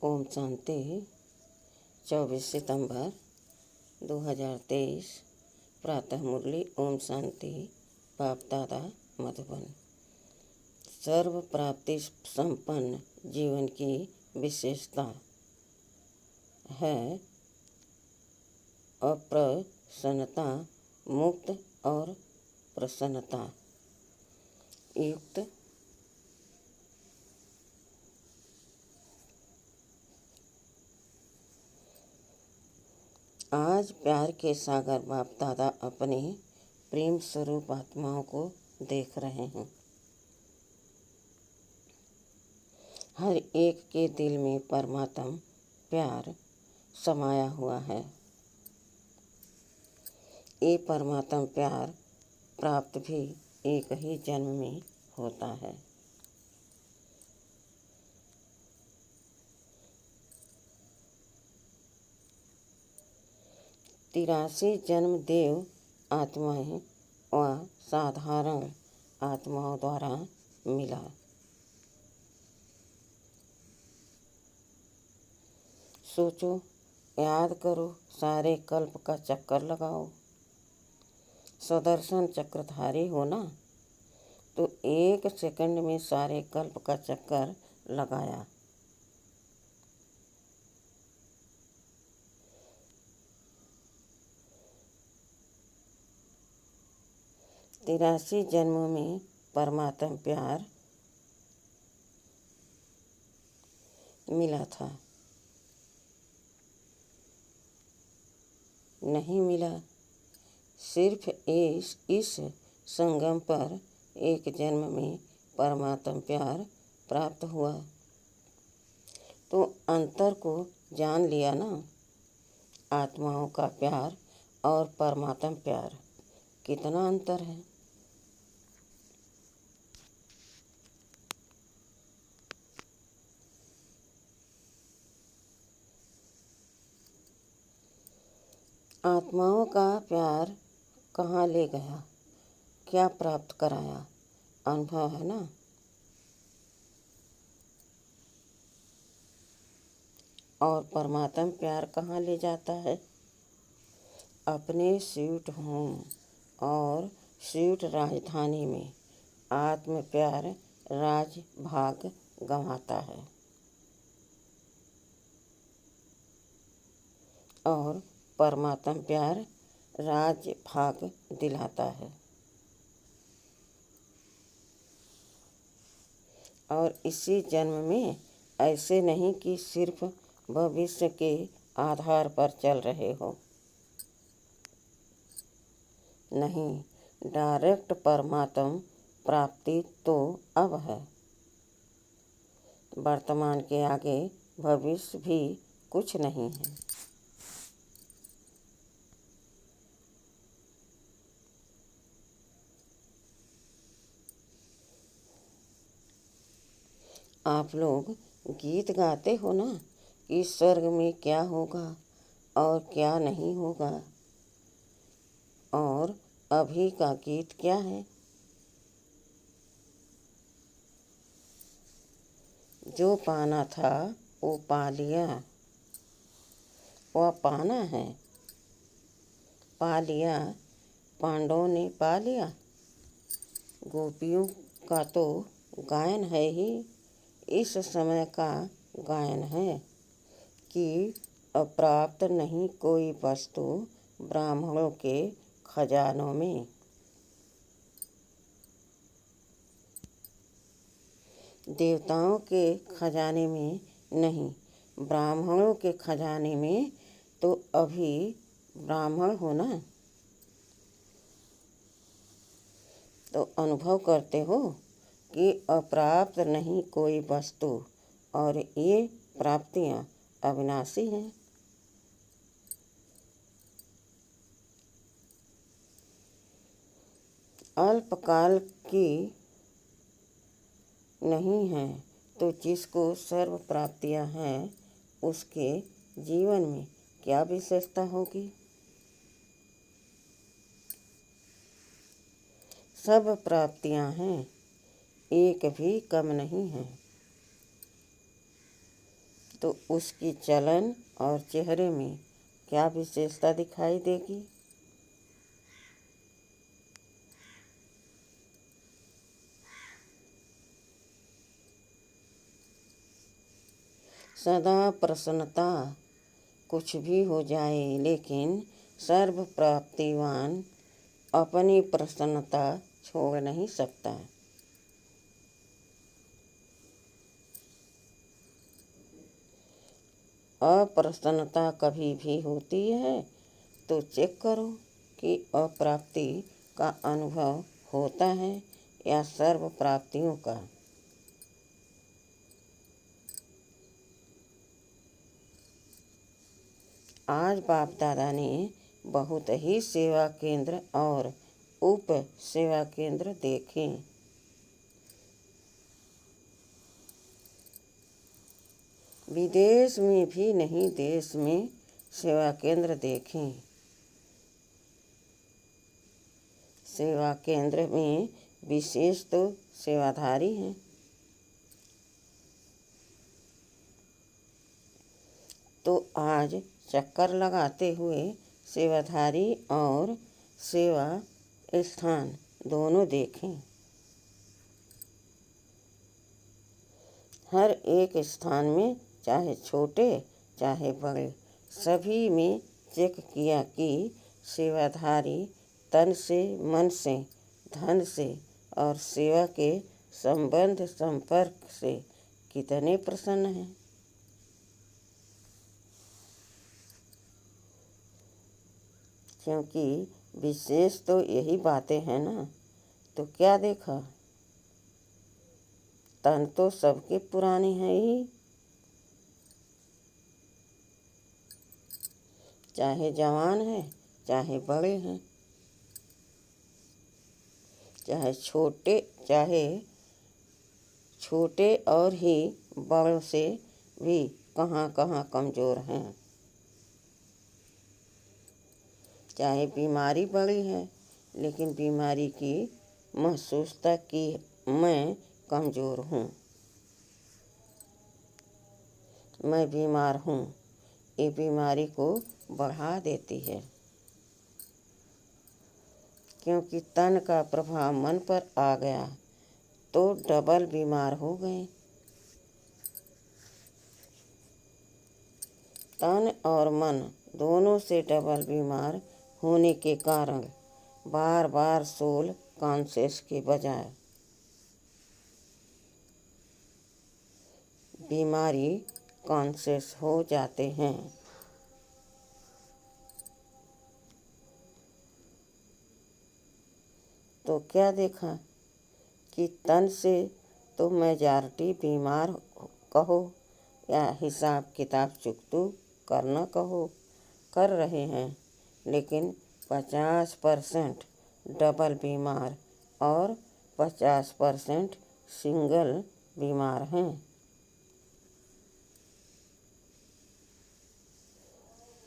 ओम शांति। 24 सितंबर 2023 प्रातः मुरली। ओम शांति। बाप दादा मधुबन। सर्व प्राप्ति संपन्न जीवन की विशेषता है अप्रसन्नता मुक्त और प्रसन्नता युक्त। आज प्यार के सागर बाप दादा अपने प्रेम स्वरूप आत्माओं को देख रहे हैं। हर एक के दिल में परमात्म प्यार समाया हुआ है। ये परमात्म प्यार प्राप्त भी एक ही जन्म में होता है। तिरासी जन्म देव आत्माएं व साधारण आत्माओं द्वारा मिला। सोचो, याद करो, सारे कल्प का चक्कर लगाओ। सुदर्शन चक्रधारी हो ना, तो 1 सेकंड में सारे कल्प का चक्कर लगाया। तिरासी जन्मों में परमात्म प्यार मिला था। नहीं मिला, सिर्फ इस संगम पर एक जन्म में परमात्म प्यार प्राप्त हुआ। तो अंतर को जान लिया ना। आत्माओं का प्यार और परमात्म प्यार कितना अंतर है। आत्माओं का प्यार कहाँ ले गया, क्या प्राप्त कराया, अनुभव है ना। और परमात्म प्यार कहाँ ले जाता है, अपने स्वीट होम और स्वीट राजधानी में आत्म प्यार राज भाग गंवाता है और परमात्म प्यार राज भाग दिलाता है। और इसी जन्म में ऐसे नहीं कि सिर्फ भविष्य के आधार पर चल रहे हो। नहीं, डायरेक्ट परमात्म प्राप्ति तो अब है। वर्तमान के आगे भविष्य भी कुछ नहीं है। आप लोग गीत गाते हो ना कि स्वर्ग में क्या होगा और क्या नहीं होगा। और अभी का गीत क्या है, जो पाना था वो पा लिया, वह पाना है, पा लिया, पांडवों ने पा लिया। गोपियों का तो गायन है ही, इस समय का गायन है कि अप्राप्त नहीं कोई वस्तु ब्राह्मणों के खजानों में। देवताओं के खजाने में नहीं, ब्राह्मणों के खजाने में। तो अभी ब्राह्मण हो ना, तो अनुभव करते हो कि अप्राप्त नहीं कोई वस्तु और ये प्राप्तियां अविनाशी हैं। अल्पकाल की नहीं है। तो जिसको सर्व प्राप्तियां हैं उसके जीवन में क्या विशेषता होगी। सब प्राप्तियां हैं, एक भी कम नहीं है। तो उसकी चलन और चेहरे में क्या विशेषता दिखाई देगी? सदा प्रसन्नता। कुछ भी हो जाए, लेकिन सर्व प्राप्तिवान अपनी प्रसन्नता छोड़ नहीं सकता। अप्रसन्नता कभी भी होती है तो चेक करो कि अप्राप्ति का अनुभव होता है या सर्व प्राप्तियों का। आज बाप दादा ने बहुत ही सेवा केंद्र और उप सेवा केंद्र देखे। विदेश में भी नहीं, देश में सेवा केंद्र देखें। सेवा केंद्र में विशेष तो सेवाधारी हैं। तो आज चक्कर लगाते हुए सेवाधारी और सेवा स्थान दोनों देखें। हर एक स्थान में, चाहे छोटे चाहे बड़े, सभी में चेक किया कि सेवाधारी तन से, मन से, धन से और सेवा के संबंध संपर्क से कितने प्रसन्न हैं। क्योंकि विशेष तो यही बातें हैं ना। तो क्या देखा, तन तो सबके पुराने हैं ही, चाहे जवान है चाहे बड़े हैं, चाहे छोटे और ही बड़ों से भी कहाँ कहाँ कमज़ोर हैं। चाहे बीमारी बड़ी है, लेकिन बीमारी की महसूसता कि मैं कमज़ोर हूँ, मैं बीमार हूँ, ये बीमारी को बढ़ा देती है। क्योंकि तन का प्रभाव मन पर आ गया तो डबल बीमार हो गए। तन और मन दोनों से डबल बीमार होने के कारण बार बार सोल कॉन्शियस के बजाय बीमारी कॉन्शियस हो जाते हैं। तो क्या देखा कि तन से तो मेजॉरिटी बीमार कहो या हिसाब किताब चुकतू करना कहो, कर रहे हैं, लेकिन 50% डबल बीमार और 50% सिंगल बीमार हैं।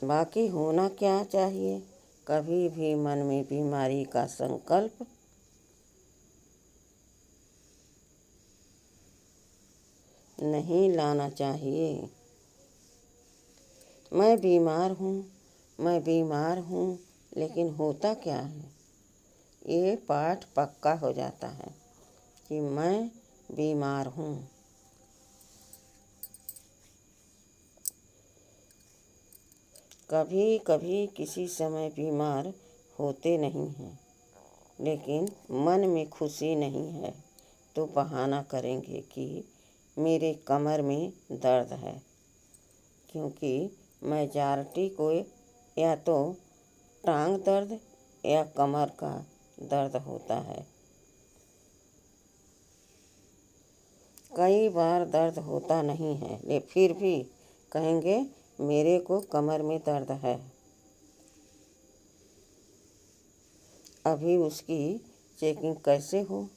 बाकी होना क्या चाहिए, कभी भी मन में बीमारी का संकल्प नहीं लाना चाहिए। मैं बीमार हूँ, मैं बीमार हूँ, लेकिन होता क्या है, ये पाठ पक्का हो जाता है कि मैं बीमार हूँ। कभी कभी किसी समय बीमार होते नहीं हैं, लेकिन मन में खुशी नहीं है तो बहाना करेंगे कि मेरे कमर में दर्द है। क्योंकि मेजॉरिटी को या तो टांग दर्द या कमर का दर्द होता है। कई बार दर्द होता नहीं है, ले फिर भी कहेंगे मेरे को कमर में दर्द है। अभी उसकी चेकिंग कैसे हो?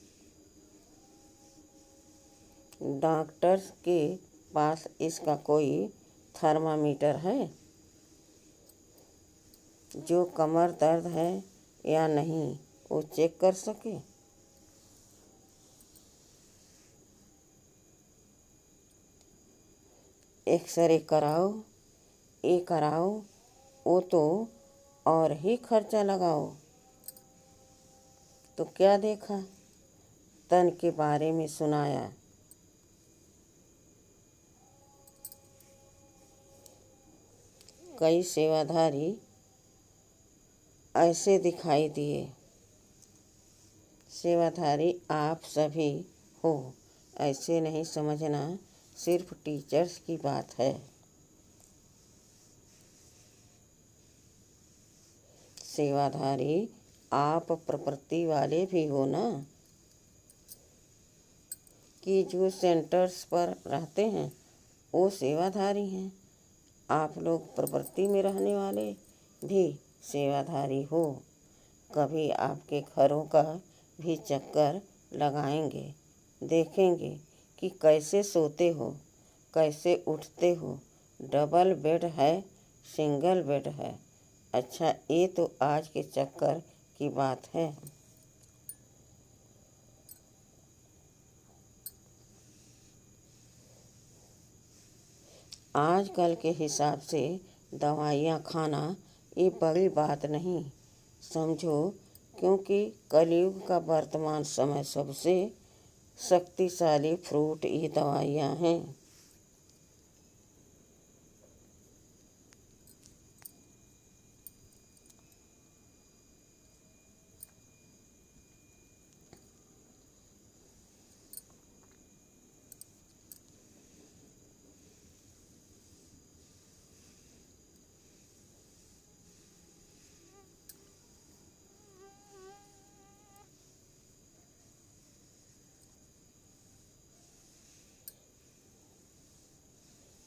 डॉक्टर के पास इसका कोई थर्मामीटर है जो कमर दर्द है या नहीं वो चेक कर सके? एक्सरे कराओ, ये कराओ, वो तो और ही खर्चा लगाओ। तो क्या देखा? तन के बारे में सुनाया। कई सेवाधारी ऐसे दिखाई दिए। सेवाधारी आप सभी हो, ऐसे नहीं समझना, सिर्फ टीचर्स की बात है। सेवाधारी आप प्रकृति वाले भी हो ना, कि जो सेंटर्स पर रहते हैं वो सेवाधारी हैं। आप लोग प्रवृत्ति में रहने वाले भी सेवाधारी हो। कभी आपके घरों का भी चक्कर लगाएंगे, देखेंगे कि कैसे सोते हो, कैसे उठते हो, डबल बेड है, सिंगल बेड है। अच्छा, ये तो आज के चक्कर की बात है। आजकल के हिसाब से दवाइयाँ खाना ये बड़ी बात नहीं समझो, क्योंकि कलयुग का वर्तमान समय सबसे शक्तिशाली फ्रूट ये दवाइयाँ हैं।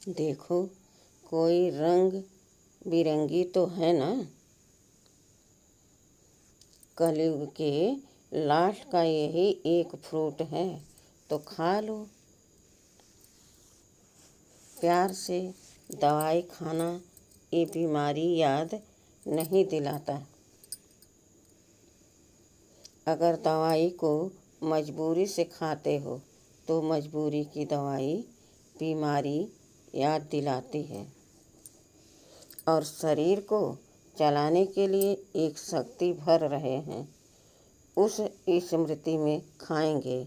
देखो, कोई रंग बिरंगी तो है ना। कलयुग के लास्ट का यही एक फ्रूट है, तो खा लो। प्यार से दवाई खाना ये बीमारी याद नहीं दिलाता। अगर दवाई को मजबूरी से खाते हो तो मजबूरी की दवाई बीमारी याद दिलाती है, और शरीर को चलाने के लिए एक शक्ति भर रहे हैं। उस स्मृति में खाएंगे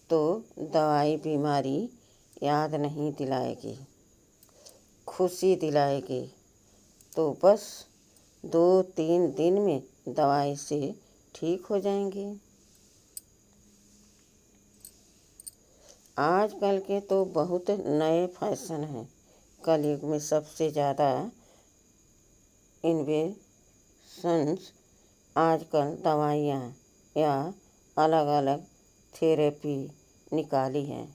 तो दवाई बीमारी याद नहीं दिलाएगी, खुशी दिलाएगी। तो बस 2-3 दिन में दवाई से ठीक हो जाएंगे। आजकल के तो बहुत नए फैशन हैं। कलयुग में सबसे ज़्यादा इन्वेंशंस आजकल दवाइयाँ या अलग अलग थेरेपी निकाली हैं।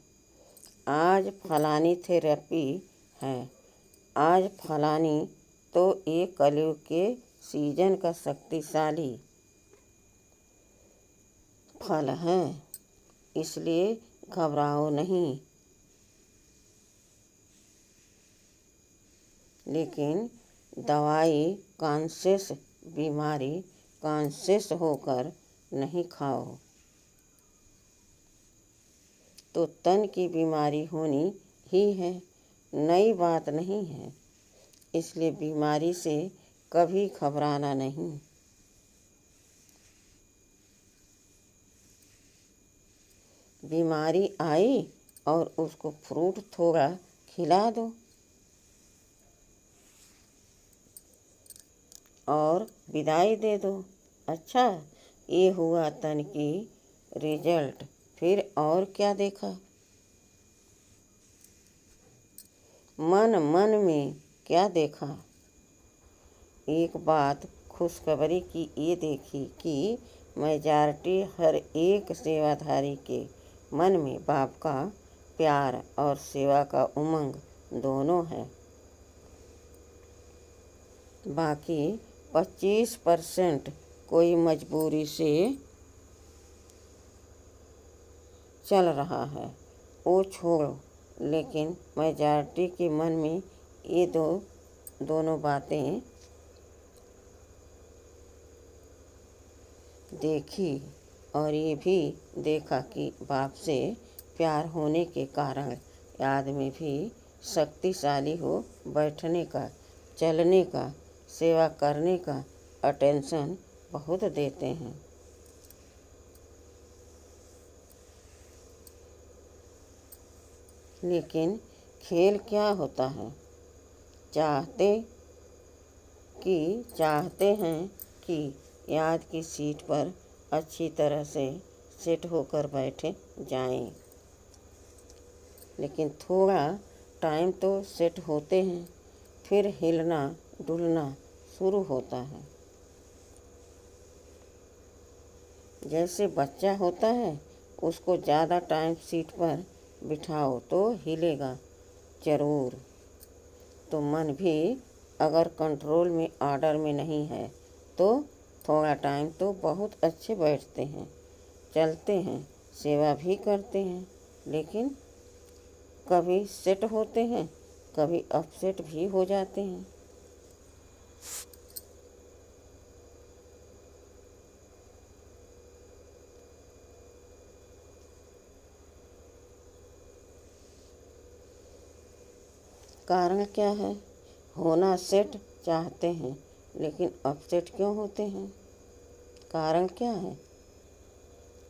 आज फलानी थेरेपी है, आज फलानी, तो ये कलयुग के सीजन का शक्तिशाली फल है, इसलिए घबराओ नहीं। लेकिन दवाई कॉन्शियस, बीमारी कॉन्शियस होकर नहीं खाओ तो तन की बीमारी होनी ही है, नई बात नहीं है। इसलिए बीमारी से कभी घबराना नहीं। बीमारी आई और उसको फ्रूट थोड़ा खिला दो और विदाई दे दो। अच्छा, ये हुआ तन की रिजल्ट। फिर और क्या देखा? मन मन में क्या देखा? एक बात खुशखबरी की ये देखी कि मेजॉरिटी हर एक सेवाधारी के मन में बाप का प्यार और सेवा का उमंग दोनों है। बाकी 25% कोई मजबूरी से चल रहा है, वो छोड़ो। लेकिन मेजॉरिटी के मन में ये दोनों बातें देखी, और ये भी देखा कि बाप से प्यार होने के कारण आदमी भी शक्तिशाली हो, बैठने का, चलने का, सेवा करने का अटेंशन बहुत देते हैं। लेकिन खेल क्या होता है? चाहते हैं कि याद की सीट पर अच्छी तरह से सेट होकर बैठे जाएं। लेकिन थोड़ा टाइम तो सेट होते हैं, फिर हिलना डुलना शुरू होता है। जैसे बच्चा होता है, उसको ज़्यादा टाइम सीट पर बिठाओ तो हिलेगा ज़रूर। तो मन भी अगर कंट्रोल में, ऑर्डर में नहीं है, तो थोड़ा टाइम तो बहुत अच्छे बैठते हैं, चलते हैं, सेवा भी करते हैं। लेकिन कभी सेट होते हैं, कभी अपसेट भी हो जाते हैं। कारण क्या है? होना सेट चाहते हैं, लेकिन अपसेट क्यों होते हैं? कारण क्या है?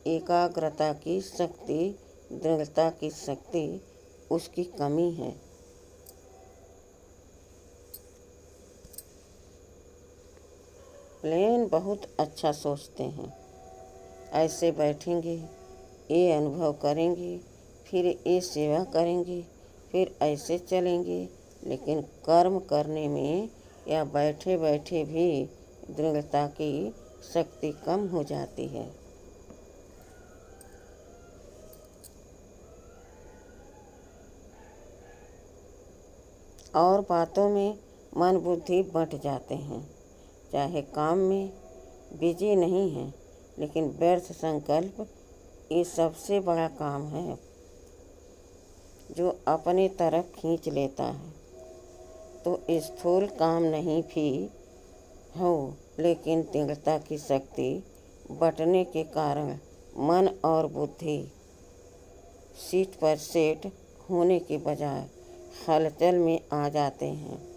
एकाग्रता की शक्ति, दृढ़ता की शक्ति उसकी कमी है। प्लेन बहुत अच्छा सोचते हैं, ऐसे बैठेंगे, ये अनुभव करेंगे, फिर ये सेवा करेंगे, फिर ऐसे चलेंगे। लेकिन कर्म करने में या बैठे बैठे भी दृढ़ता की शक्ति कम हो जाती है। और बातों में मन बुद्धि बँट जाते हैं। चाहे काम में बिजी नहीं हैं, लेकिन व्यर्थ संकल्प ये सबसे बड़ा काम है जो अपने तरफ खींच लेता है। तो स्थूल काम नहीं भी हो, लेकिन दृढ़ता की शक्ति बँटने के कारण मन और बुद्धि सीट पर सेट होने के बजाय हलचल में आ जाते हैं।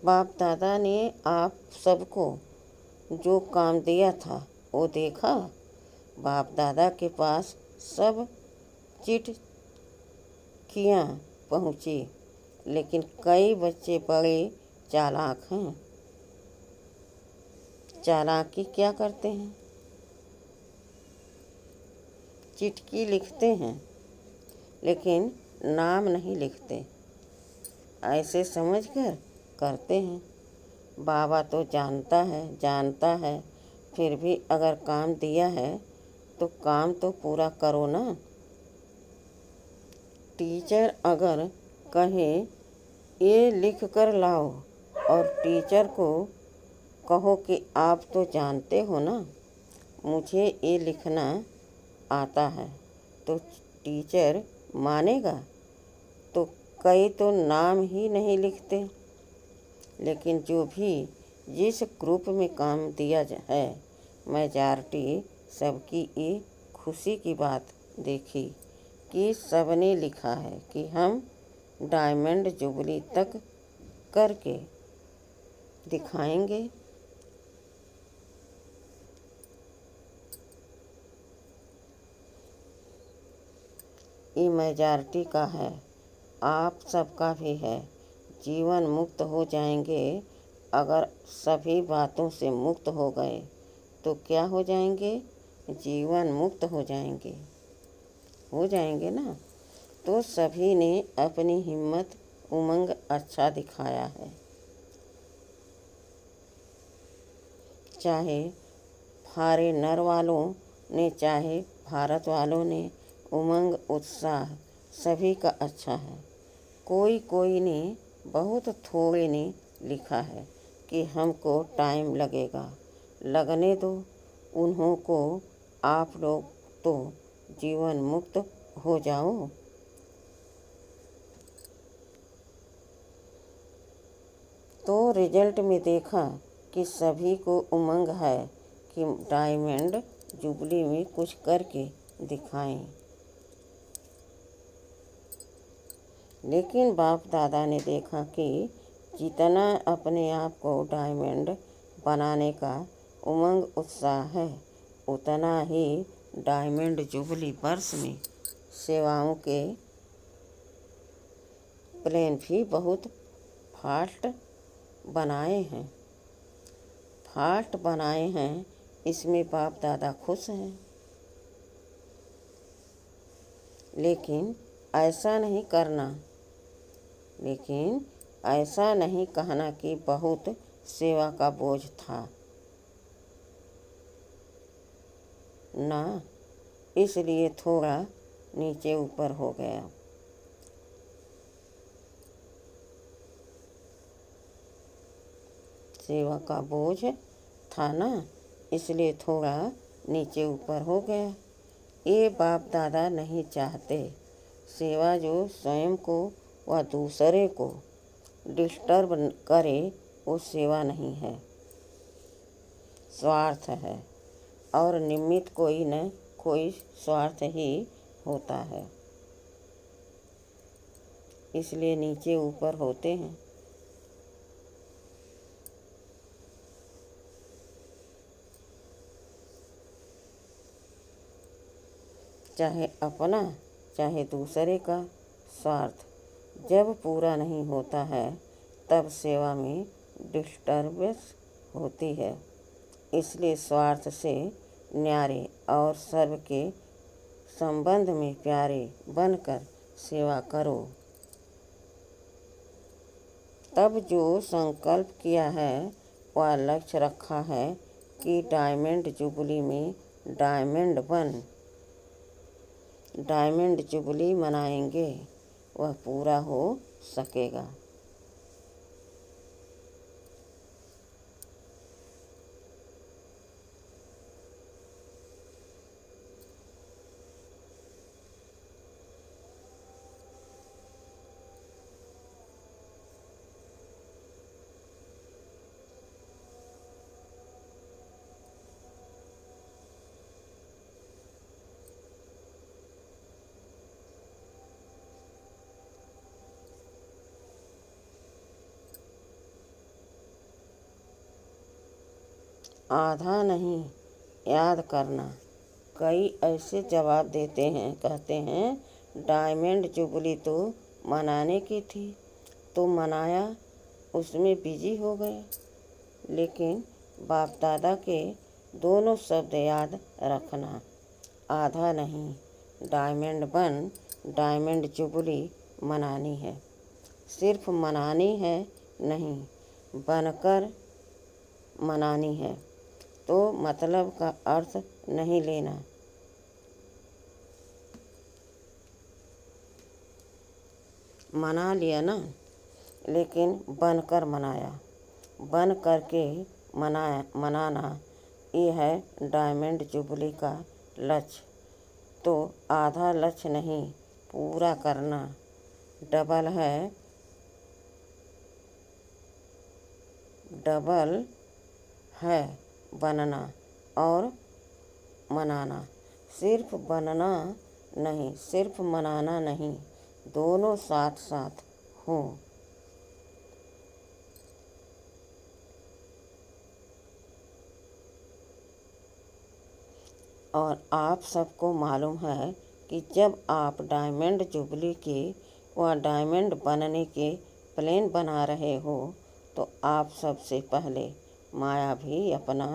बाप दादा ने आप सबको जो काम दिया था वो देखा। बाप दादा के पास सब चिट्ठियाँ पहुँची, लेकिन कई बच्चे बड़े चालाक हैं। चालाकी क्या करते हैं? चिट्ठी लिखते हैं, लेकिन नाम नहीं लिखते, ऐसे समझकर करते हैं। बाबा तो जानता है, फिर भी अगर काम दिया है तो काम तो पूरा करो ना। टीचर अगर कहे ये लिख कर लाओ, और टीचर को कहो कि आप तो जानते हो ना मुझे ये लिखना आता है, तो टीचर मानेगा? तो कई तो नाम ही नहीं लिखते। लेकिन जो भी जिस ग्रुप में काम दिया है, मेजॉरिटी सबकी ये खुशी की बात देखी कि सबने लिखा है कि हम डायमंड जुबली तक करके दिखाएंगे। ये मेजॉरिटी का है, आप सबका भी है। जीवन मुक्त हो जाएंगे। अगर सभी बातों से मुक्त हो गए तो क्या हो जाएंगे? जीवन मुक्त हो जाएंगे ना। तो सभी ने अपनी हिम्मत उमंग अच्छा दिखाया है। चाहे फॉरेनर वालों ने, चाहे भारत वालों ने, उमंग उत्साह सभी का अच्छा है। कोई ने, बहुत थोड़े ने लिखा है कि हमको टाइम लगेगा। लगने दो उन्हों को, आप लोग तो जीवन मुक्त हो जाओ। तो रिजल्ट में देखा कि सभी को उमंग है कि डायमंड जुबली में कुछ करके दिखाएं। लेकिन बाप दादा ने देखा कि जितना अपने आप को डायमंड बनाने का उमंग उत्साह है, उतना ही डायमंड जुबली वर्ष में सेवाओं के प्लान भी बहुत फास्ट बनाए हैं। इसमें बाप दादा खुश हैं। लेकिन ऐसा नहीं कहना कि बहुत सेवा का बोझ था ना, इसलिए थोड़ा नीचे ऊपर हो गया। सेवा का बोझ था ना, इसलिए थोड़ा नीचे ऊपर हो गया। ये बाप दादा नहीं चाहते। सेवा जो स्वयं को व दूसरे को डिस्टर्ब करे, वो सेवा नहीं है, स्वार्थ है। और निमित्त कोई न कोई स्वार्थ ही होता है, इसलिए नीचे ऊपर होते हैं। चाहे अपना चाहे दूसरे का स्वार्थ जब पूरा नहीं होता है, तब सेवा में डिस्टर्बेंस होती है। इसलिए स्वार्थ से न्यारे और सर्व के संबंध में प्यारे बनकर सेवा करो। तब जो संकल्प किया है वह लक्ष्य रखा है कि डायमंड जुबली में डायमंड जुबली मनाएंगे, वह पूरा हो सकेगा। आधा नहीं, याद करना। कई ऐसे जवाब देते हैं, कहते हैं डायमंड जुबली तो मनाने की थी, तो मनाया, उसमें बिजी हो गए। लेकिन बाप दादा के दोनों शब्द याद रखना। आधा नहीं, डायमंड जुबली मनानी है। सिर्फ मनानी है नहीं, बनकर मनानी है। तो मतलब का अर्थ नहीं लेना। मना लिया ना, लेकिन बनकर मनाया। बन करके मनाना, ये है डायमंड जुबली का लक्ष्य। तो आधा लक्ष्य नहीं, पूरा करना। डबल है बनना और मनाना। सिर्फ बनना नहीं, सिर्फ मनाना नहीं, दोनों साथ साथ हों। और आप सबको मालूम है कि जब आप डायमंड जुबली के व डायमंड बनने के प्लान बना रहे हो, तो आप सबसे पहले माया भी अपना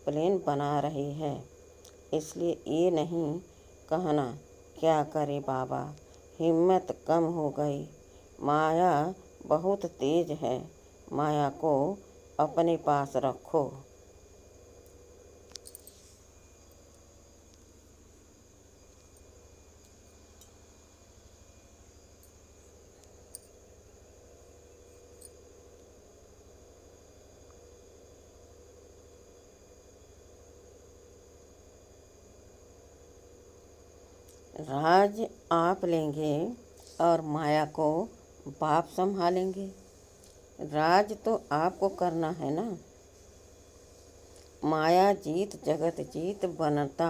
प्लान बना रही है। इसलिए ये नहीं कहना क्या करे बाबा, हिम्मत कम हो गई, माया बहुत तेज है, माया को अपने पास रखो। राज आप लेंगे और माया को बाप संभालेंगे। राज तो आपको करना है ना, माया जीत जगत जीत बनता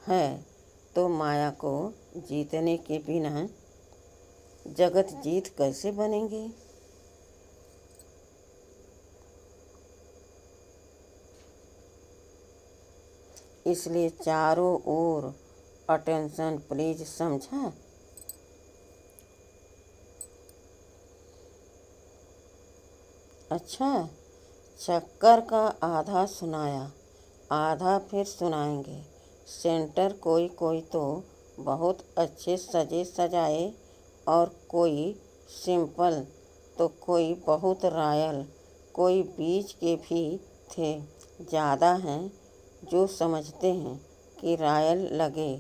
है, तो माया को जीतने के बिना जगत जीत कैसे बनेंगे। इसलिए चारों ओर अटेंशन प्लीज, समझा। अच्छा, चक्कर का आधा सुनाया, आधा फिर सुनाएंगे। सेंटर कोई कोई तो बहुत अच्छे सजे सजाए, और कोई सिंपल, तो कोई बहुत रॉयल, कोई बीच के भी थे। ज़्यादा हैं जो समझते हैं कि रॉयल लगे।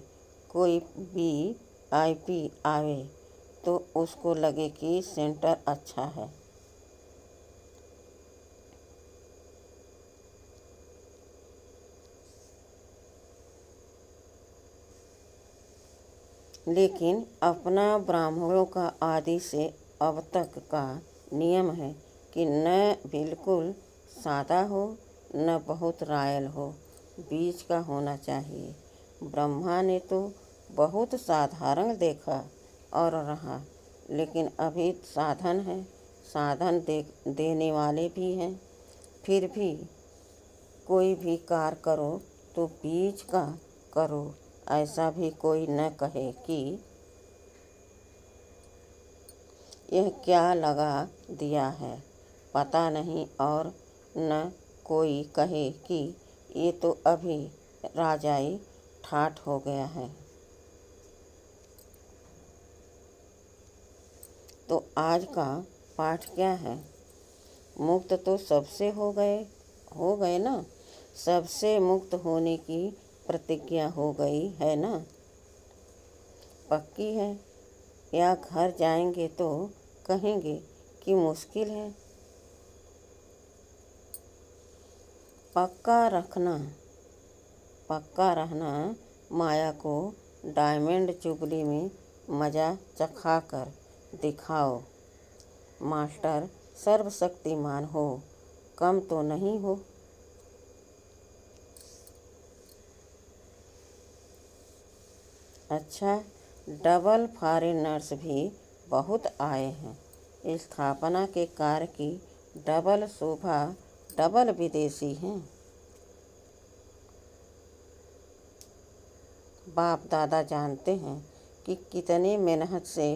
कोई VIP आवे तो उसको लगे कि सेंटर अच्छा है। लेकिन अपना ब्राह्मणों का आदि से अब तक का नियम है कि न बिल्कुल सादा हो, न बहुत रॉयल हो, बीच का होना चाहिए। ब्रह्मा ने तो बहुत साधारण देखा और रहा, लेकिन अभी साधन है, साधन देने वाले भी हैं। फिर भी कोई भी कार्य करो तो बीच का करो। ऐसा भी कोई न कहे कि यह क्या लगा दिया है, पता नहीं, और न कोई कहे कि ये तो अभी राजाई ठाठ हो गया है। तो आज का पाठ क्या है? मुक्त तो सबसे हो गए ना। सबसे मुक्त होने की प्रतिज्ञा हो गई है ना, पक्की है। या घर जाएंगे तो कहेंगे कि मुश्किल है। पक्का रहना, माया को डायमंड जुबली में मज़ा चखा कर दिखाओ। मास्टर सर्वशक्तिमान हो, कम तो नहीं हो। अच्छा, डबल फॉरेनर्स भी बहुत आए हैं। स्थापना के कार्य की डबल शोभा, डबल विदेशी हैं। बाप दादा जानते हैं कि कितने मेहनत से,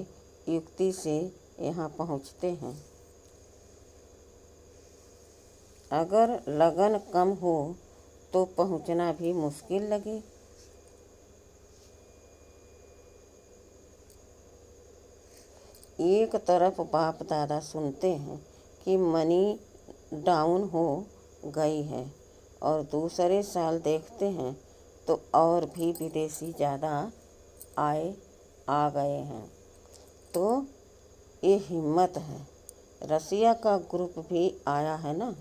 युक्ति से यहाँ पहुँचते हैं। अगर लगन कम हो तो पहुँचना भी मुश्किल लगे। एक तरफ बाप दादा सुनते हैं कि मनी डाउन हो गई है, और दूसरे साल देखते हैं तो और भी विदेशी ज़्यादा आ गए हैं। तो ये हिम्मत है। रसिया का ग्रुप भी आया है ना।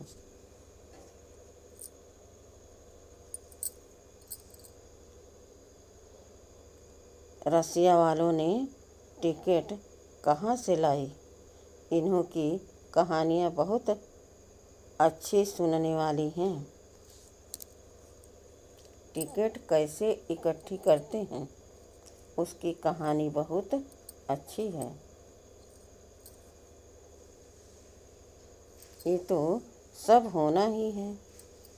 रसिया वालों ने टिकट कहाँ से लाई? इन्हों की कहानियाँ बहुत अच्छी सुनने वाली हैं। टिकट कैसे इकट्ठी करते हैं, उसकी कहानी बहुत अच्छी है। ये तो सब होना ही है।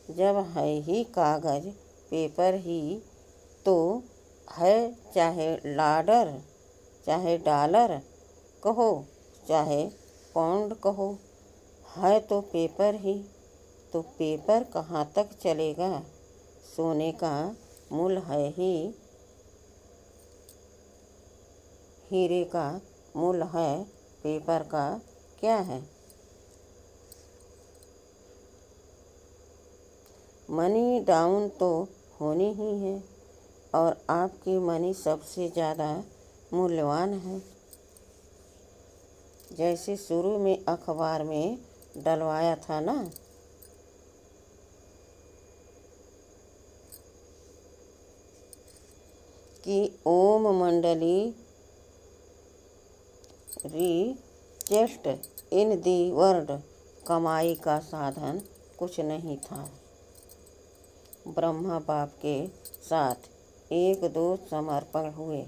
जब है ही कागज़ पेपर ही, तो है चाहे लाडर, चाहे डॉलर कहो, चाहे पाउंड कहो, है तो पेपर ही। तो पेपर कहाँ तक चलेगा? सोने का मूल है ही, हीरे का मूल है, पेपर का क्या है? मनी डाउन तो होनी ही है, और आपकी मनी सबसे ज़्यादा मूल्यवान है। जैसे शुरू में अखबार में डलवाया था ना, कि ओम मंडली रिचेस्ट इन दी वर्ल्ड, कमाई का साधन कुछ नहीं था। ब्रह्मा बाप के साथ एक दो समर्पण हुए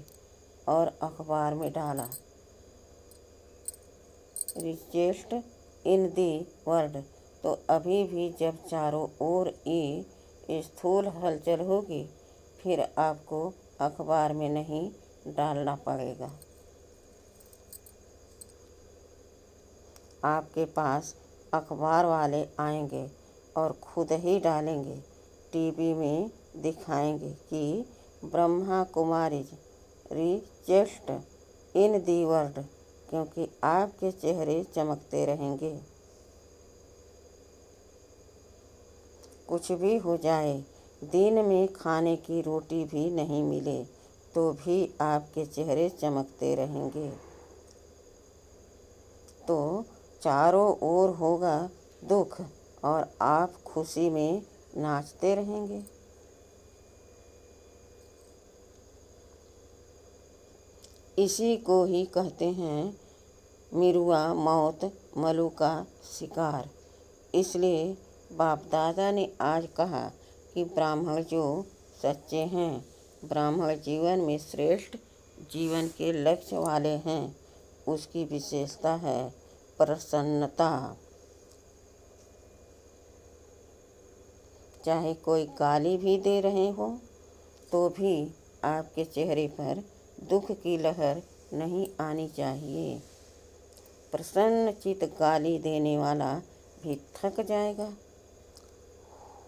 और अखबार में डाला, रिचेस्ट इन दी वर्ल्ड। तो अभी भी जब चारों ओर ये स्थूल हलचल होगी, फिर आपको अखबार में नहीं डालना पड़ेगा। आपके पास अखबार वाले आएंगे और खुद ही डालेंगे, टीवी में दिखाएंगे कि Brahma Kumaris richest in the world, क्योंकि आपके चेहरे चमकते रहेंगे। कुछ भी हो जाए, दिन में खाने की रोटी भी नहीं मिले तो भी आपके चेहरे चमकते रहेंगे। तो चारों ओर होगा दुख और आप खुशी में नाचते रहेंगे। इसी को ही कहते हैं मिरुआ मौत मलू का शिकार। इसलिए बाप दादा ने आज कहा कि ब्राह्मण जो सच्चे हैं, ब्राह्मण जीवन में श्रेष्ठ जीवन के लक्ष्य वाले हैं, उसकी विशेषता है प्रसन्नता। चाहे कोई गाली भी दे रहे हो तो भी आपके चेहरे पर दुख की लहर नहीं आनी चाहिए। प्रसन्न चित गाली देने वाला भी थक जाएगा।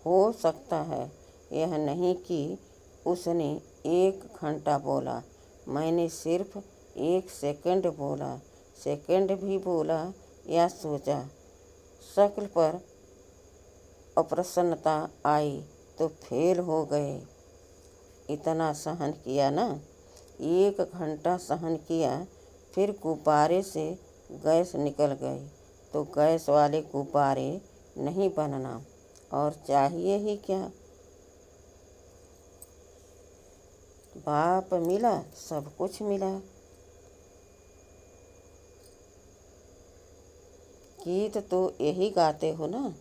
हो सकता है यह नहीं कि उसने 1 घंटा बोला, मैंने सिर्फ 1 सेकंड बोला, सेकंड भी बोला या सोचा, शक्ल पर अप्रसन्नता आई तो फेल हो गए। इतना सहन किया ना, 1 घंटा सहन किया, फिर गुब्बारे से गैस निकल गई तो गैस वाले गुब्बारे नहीं बनना, और चाहिए ही क्या। बाप मिला, सब कुछ मिला। गीत तो यही गाते हो ना,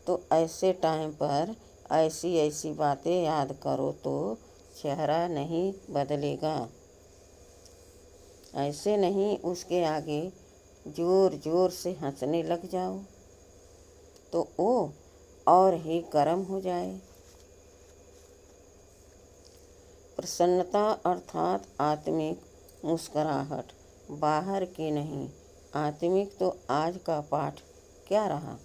तो ऐसे टाइम पर ऐसी ऐसी बातें याद करो तो चेहरा नहीं बदलेगा। ऐसे नहीं उसके आगे जोर जोर से हंसने लग जाओ तो वो और ही गर्म हो जाए। प्रसन्नता अर्थात आत्मिक मुस्कुराहट, बाहर की नहीं, आत्मिक। तो आज का पाठ क्या रहा?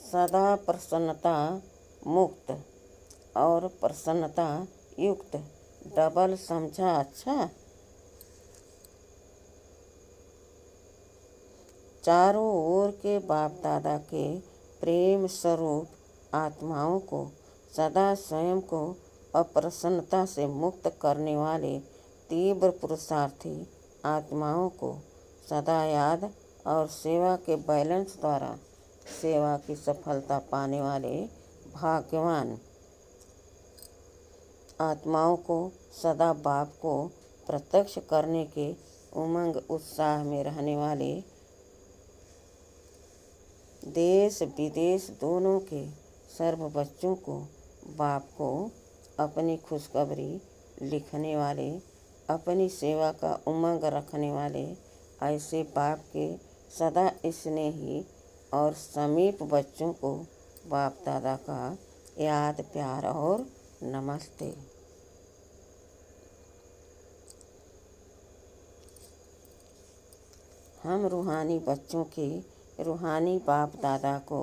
सदा प्रसन्नता मुक्त और प्रसन्नता युक्त, डबल समझा अच्छा। चारों ओर के बाप दादा के प्रेम स्वरूप आत्माओं को सदा स्वयं को अप्रसन्नता से मुक्त करने वाले तीव्र पुरुषार्थी आत्माओं को सदा याद और सेवा के बैलेंस द्वारा सेवा की सफलता पाने वाले भाग्यवान आत्माओं को सदा बाप को प्रत्यक्ष करने के उमंग उत्साह में रहने वाले देश विदेश दोनों के सर्व बच्चों को बाप को अपनी खुशखबरी लिखने वाले, अपनी सेवा का उमंग रखने वाले ऐसे बाप के सदा स्नेही और समीप बच्चों को बाप दादा का याद प्यार और नमस्ते। हम रूहानी बच्चों के रूहानी बाप दादा को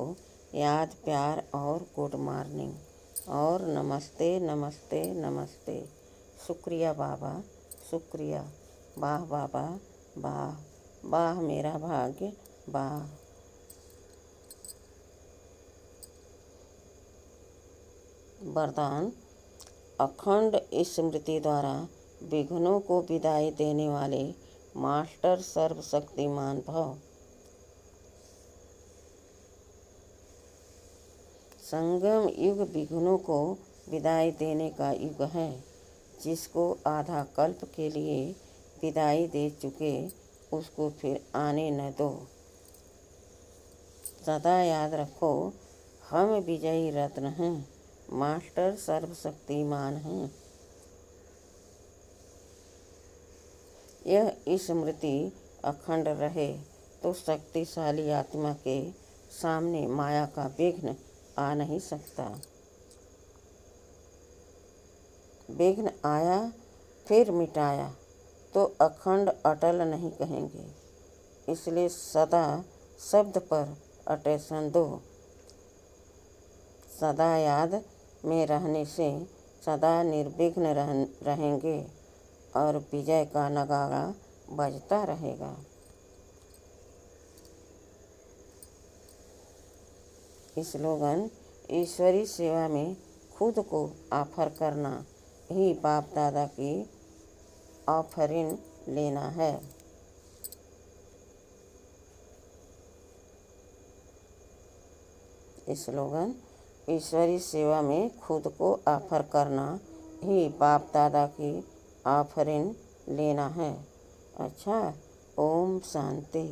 याद प्यार और गुड मॉर्निंग और नमस्ते नमस्ते नमस्ते। शुक्रिया बाबा, शुक्रिया। वाह बाबा, वाह वाह मेरा भाग्य, वाह। वरदान। अखंड स्मृति द्वारा विघ्नों को विदाई देने वाले मास्टर सर्वशक्तिमान भव। संगम युग विघ्नों को विदाई देने का युग है। जिसको आधा कल्प के लिए विदाई दे चुके उसको फिर आने न दो। सदा याद रखो, हम विजयी रत्न हैं, मास्टर सर्वशक्तिमान हैं। यह स्मृति अखंड रहे तो शक्तिशाली आत्मा के सामने माया का विघ्न आ नहीं सकता। विघ्न आया फिर मिटाया तो अखंड अटल नहीं कहेंगे। इसलिए सदा शब्द पर अटेंशन दो। सदा याद में रहने से सदा निर्विघ्न रहेंगे और विजय का नगाड़ा बजता रहेगा। स्लोगन: ईश्वरी सेवा में खुद को ऑफर करना ही बाप दादा की ऑफरिंग लेना है। स्लोगन: ईश्वरी सेवा में खुद को ऑफर करना ही बाप दादा की ऑफरिंग लेना है। अच्छा, ओम शांति।